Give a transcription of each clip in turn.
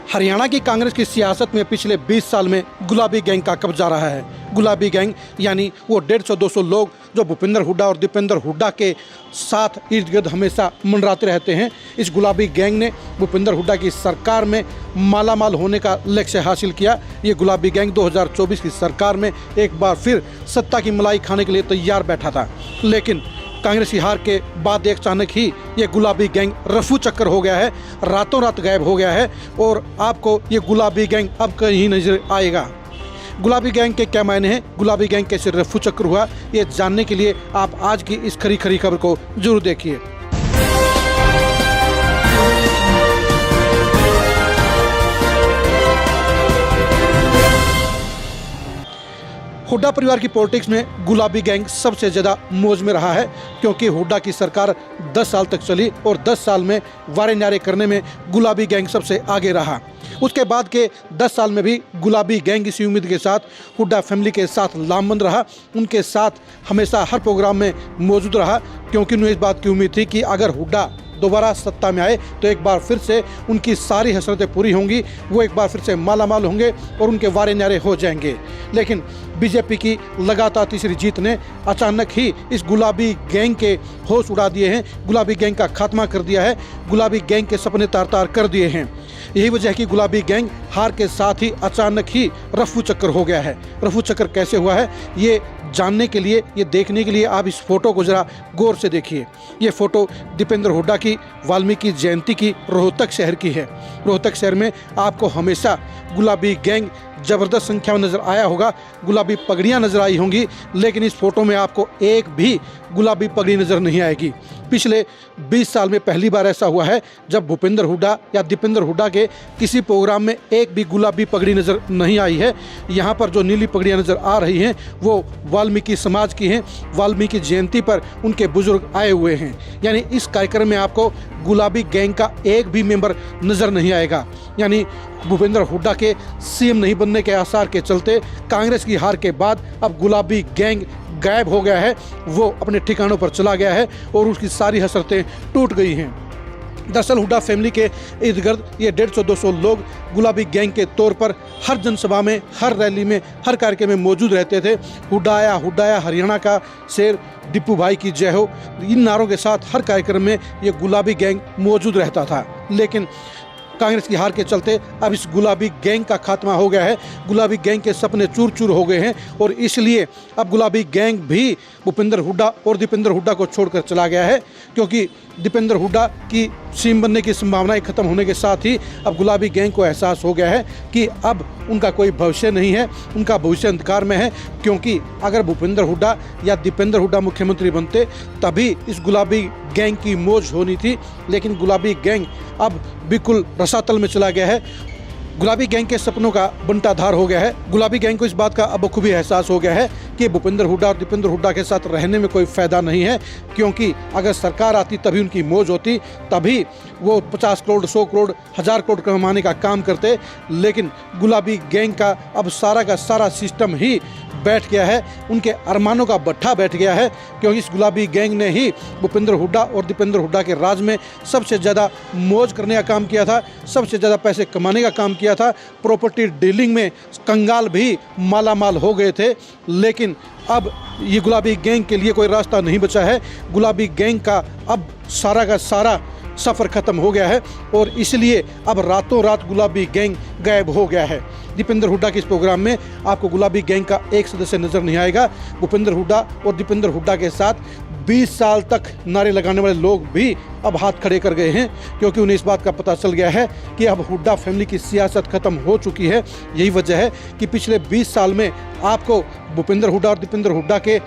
हरियाणा की कांग्रेस की सियासत में पिछले 20 साल में गुलाबी गैंग का कब्जा रहा है। गुलाबी गैंग यानी वो 150-200 लोग जो भूपेंद्र हुड्डा और दीपेंद्र हुड्डा के साथ इर्द गिर्द हमेशा मंडराते रहते हैं। इस गुलाबी गैंग ने भूपेंद्र हुड्डा की सरकार में मालामाल होने का लक्ष्य हासिल किया। ये गुलाबी गैंग 2024 की सरकार में एक बार फिर सत्ता की मलाई खाने के लिए तैयार बैठा था, लेकिन कांग्रेस की हार के बाद एक अचानक ही ये गुलाबी गैंग रफू चक्कर हो गया है, रातों रात गायब हो गया है और आपको ये गुलाबी गैंग अब कहीं नजर आएगा। गुलाबी गैंग के क्या मायने हैं, गुलाबी गैंग कैसे रफू चक्कर हुआ, ये जानने के लिए आप आज की इस खरी खबर को जरूर देखिए। हुड्डा परिवार की पॉलिटिक्स में गुलाबी गैंग सबसे ज़्यादा मौज में रहा है, क्योंकि हुड्डा की सरकार 10 साल तक चली और 10 साल में वारे न्यारे करने में गुलाबी गैंग सबसे आगे रहा। उसके बाद के 10 साल में भी गुलाबी गैंग इसी उम्मीद के साथ हुड्डा फैमिली के साथ लामबंद रहा, उनके साथ हमेशा हर प्रोग्राम में मौजूद रहा, क्योंकि उन्हें इस बात की उम्मीद थी कि अगर हुड्डा दोबारा सत्ता में आए तो एक बार फिर से उनकी सारी हसरतें पूरी होंगी, वो एक बार फिर से मालामाल होंगे और उनके वारे न्यारे हो जाएंगे। लेकिन बीजेपी की लगातार तीसरी जीत ने अचानक ही इस गुलाबी गैंग के होश उड़ा दिए हैं, गुलाबी गैंग का खात्मा कर दिया है, गुलाबी गैंग के सपने तार तार कर दिए हैं। यही वजह है कि गुलाबी गैंग हार के साथ ही अचानक ही रफू चक्कर हो गया है। रफू चक्कर कैसे हुआ है, ये जानने के लिए, ये देखने के लिए आप इस फोटो को जरा गौर से देखिए। ये फोटो दीपेंद्र हुड्डा की वाल्मीकि जयंती की रोहतक शहर की है। रोहतक शहर में आपको हमेशा गुलाबी गैंग ज़बरदस्त संख्या में नज़र आया होगा, गुलाबी पगड़ियाँ नज़र आई होंगी, लेकिन इस फोटो में आपको एक भी गुलाबी पगड़ी नज़र नहीं आएगी। पिछले 20 साल में पहली बार ऐसा हुआ है जब भूपेंद्र हुड्डा या दीपेंद्र हुड्डा के किसी प्रोग्राम में एक भी गुलाबी पगड़ी नज़र नहीं आई है। यहाँ पर जो नीली पगड़ियाँ नज़र आ रही हैं वो वाल्मीकि समाज की हैं, वाल्मीकि जयंती पर उनके बुजुर्ग आए हुए हैं। यानी इस कार्यक्रम में आपको गुलाबी गैंग का एक भी मेंबर नज़र नहीं आएगा। यानी भूपेंद्र हुड्डा के सीएम नहीं बनने के आसार के चलते कांग्रेस की हार के बाद अब गुलाबी गैंग गायब हो गया है, वो अपने ठिकानों पर चला गया है और उसकी सारी हसरतें टूट गई हैं। दरअसल हुड्डा फैमिली के इर्द गिर्द ये 150-200 लोग गुलाबी गैंग के तौर पर हर जनसभा में, हर रैली में, हर कार्यक्रम में मौजूद रहते थे। हुड्डा आया, हरियाणा का शेर, डिप्पू भाई की जय हो, इन नारों के साथ हर कार्यक्रम में ये गुलाबी गैंग मौजूद रहता था। लेकिन कांग्रेस की हार के चलते अब इस गुलाबी गैंग का खात्मा हो गया है, गुलाबी गैंग के सपने चूर चूर हो गए हैं और इसलिए अब गुलाबी गैंग भी भूपेंद्र हुड्डा और दीपेंद्र हुड्डा को छोड़कर चला गया है, क्योंकि दीपेंद्र हुड्डा की सीएम बनने की संभावनाएं खत्म होने के साथ ही अब गुलाबी गैंग को एहसास हो गया है कि अब उनका कोई भविष्य नहीं है, उनका भविष्य अंधकार में है। क्योंकि अगर भूपेंद्र हुड्डा या दीपेंद्र हुड्डा मुख्यमंत्री बनते तभी इस गुलाबी गैंग की मौज होनी थी, लेकिन गुलाबी गैंग अब बिल्कुल रसातल में चला गया है। गुलाबी गैंग के सपनों का बंटाधार हो गया है। गुलाबी गैंग को इस बात का अब बखूबी एहसास हो गया है कि भूपेंद्र हुड्डा और दीपेंद्र हुड्डा के साथ रहने में कोई फ़ायदा नहीं है, क्योंकि अगर सरकार आती तभी उनकी मौज होती, तभी वो 50 करोड़, 100 करोड़, 1000 करोड़ कमाने का काम करते। लेकिन गुलाबी गैंग का अब सारा का सारा सिस्टम ही बैठ गया है, उनके अरमानों का भट्ठा बैठ गया है, क्योंकि इस गुलाबी गैंग ने ही भूपेंद्र हुड्डा और दीपेंद्र हुड्डा के राज में सबसे ज़्यादा मौज करने का काम किया था, सबसे ज़्यादा पैसे कमाने का काम किया था। प्रॉपर्टी डीलिंग में कंगाल भी मालामाल हो गए थे। लेकिन अब ये गुलाबी गैंग के लिए कोई रास्ता नहीं बचा है। गुलाबी गैंग का अब सारा का सारा सफ़र ख़त्म हो गया है और इसलिए अब रातों रात गुलाबी गैंग गायब हो गया है। दीपेंद्र हुड्डा के इस प्रोग्राम में आपको गुलाबी गैंग का एक सदस्य नज़र नहीं आएगा। भूपेंद्र हुड्डा और दीपेंद्र हुड्डा के साथ 20 साल तक नारे लगाने वाले लोग भी अब हाथ खड़े कर गए हैं, क्योंकि उन्हें इस बात का पता चल गया है कि अब हुड्डा फैमिली की सियासत खत्म हो चुकी है। यही वजह है कि पिछले 20 साल में आपको भूपेंद्र हुड्डा और दीपेंद्र हुड्डा के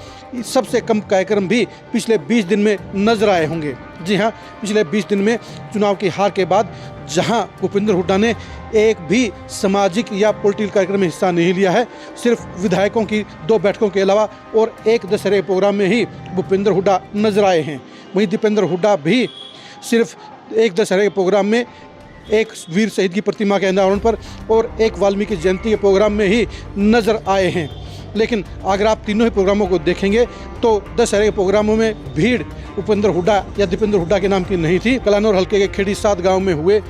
सबसे कम कार्यक्रम भी पिछले 20 दिन में नजर आए होंगे। जी हाँ, पिछले 20 दिन में चुनाव की हार के बाद जहां भूपेंद्र हुड्डा ने एक भी सामाजिक या पॉलिटिकल कार्यक्रम में हिस्सा नहीं लिया है, सिर्फ विधायकों की 2 बैठकों के अलावा और एक दशहरे प्रोग्राम में ही भूपेंद्र हुड्डा नजर आए हैं। वहीं दीपेंद्र हुड्डा भी सिर्फ एक दशहरे के प्रोग्राम में, एक वीर शहीद की प्रतिमा के अनावरण पर और एक वाल्मीकि जयंती के प्रोग्राम में ही नजर आए हैं। लेकिन अगर आप तीनों ही प्रोग्रामों को देखेंगे तो दशहरे के प्रोग्रामों में भीड़ भूपेंद्र हुड्डा या दीपेंद्र हुड्डा के नाम की नहीं थी। कलानौर हल्के के खेड़ी 7 गांव में हुए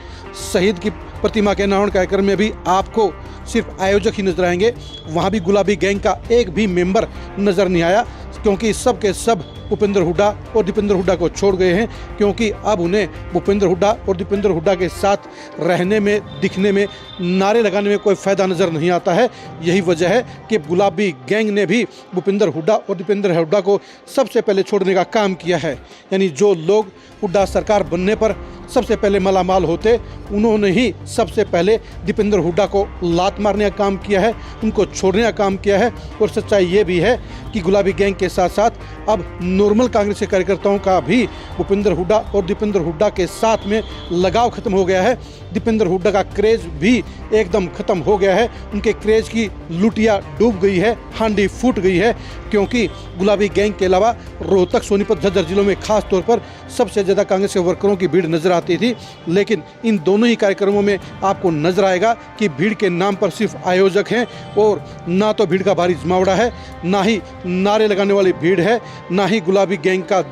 शहीद की प्रतिमा के अनावरण कार्यक्रम में भी आपको सिर्फ आयोजक ही नजर आएंगे। वहाँ भी गुलाबी गैंग का एक भी मेंबर नजर नहीं आया, क्योंकि सब के सब भूपेंद्र हुड्डा और दीपेंद्र हुड्डा को छोड़ गए हैं, क्योंकि अब उन्हें भूपेंद्र हुड्डा और दीपेंद्र हुड्डा के साथ रहने में, दिखने में, नारे लगाने में कोई फ़ायदा नज़र नहीं आता है। यही वजह है कि गुलाबी गैंग ने भी भूपेंद्र हुड्डा और दीपेंद्र हुड्डा को सबसे पहले छोड़ने का काम किया है। यानी जो लोग हुड्डा सरकार बनने पर सबसे पहले मालामाल होते, उन्होंने ही सबसे पहले दीपेंद्र हुड्डा को लात मारने का काम किया है, उनको छोड़ने का काम किया है। और सच्चाई ये भी है कि गुलाबी गैंग के साथ साथ अब नॉर्मल कांग्रेस के कार्यकर्ताओं का भी भूपेंद्र हुड्डा और दीपेंद्र हुड्डा के साथ में लगाव खत्म हो गया है। दीपेंद्र हुड्डा का क्रेज भी एकदम खत्म हो गया है। उनके क्रेज की लुटिया डूब गई है, हांडी फूट गई है, क्योंकि गुलाबी गैंग के अलावा रोहतक, सोनीपत, झज्जर जिलों में खास तौर पर सबसे ज़्यादा कांग्रेस के वर्करों की भीड़ नजर आती थी। लेकिन इन दोनों ही कार्यक्रमों में आपको नजर आएगा कि भीड़ के नाम पर सिर्फ आयोजक हैं, और ना तो भीड़ का भारी जमावड़ा है, ना ही नारे लगाने वाली भीड़ है, ना ही गुलाबी गैंग का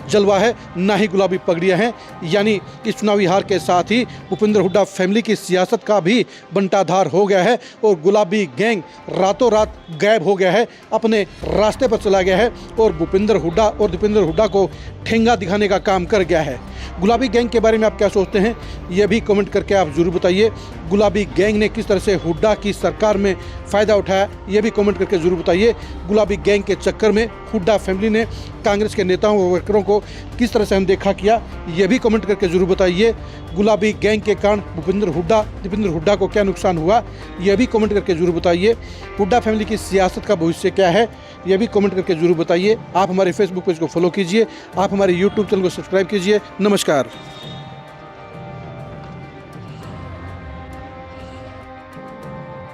जलवा है, ना ही गुलाबी पगड़ियां हैं। यानी इस चुनावी हार के साथ ही भूपेंद्र हुड्डा फैमिली की सियासत का भी बंटाधार हो गया है, और गुलाबी गैंग रातों रात गायब हो गया है, अपने रास्ते पर चला गया है, और भूपेंद्र हुड्डा और दीपेंद्र हुड्डा को ठेंगा दिखाने का काम कर गया है। गुलाबी गैंग के बारे में आप क्या सोचते हैं, यह भी कमेंट करके आप जरूर बताइए। गुलाबी गैंग ने किस तरह से हुड्डा की सरकार में फ़ायदा उठाया, यह भी कमेंट करके जरूर बताइए। गुलाबी गैंग के चक्कर में हुड्डा फैमिली ने कांग्रेस के नेताओं व वर्करों को किस तरह से अनदेखा किया, यह भी कमेंट करके जरूर बताइए। गुलाबी गैंग के कारण भूपेंद्र हुड्डा, दीपेंद्र हुड्डा को क्या नुकसान हुआ, यह भी कमेंट करके जरूर बताइए। हुड्डा फैमिली की सियासत का भविष्य क्या है, यह भी कमेंट करके जरूर बताइए। आप हमारे फेसबुक पेज को फॉलो कीजिए, आप हमारे यूट्यूब चैनल को सब्सक्राइब कीजिए। नमस्कार।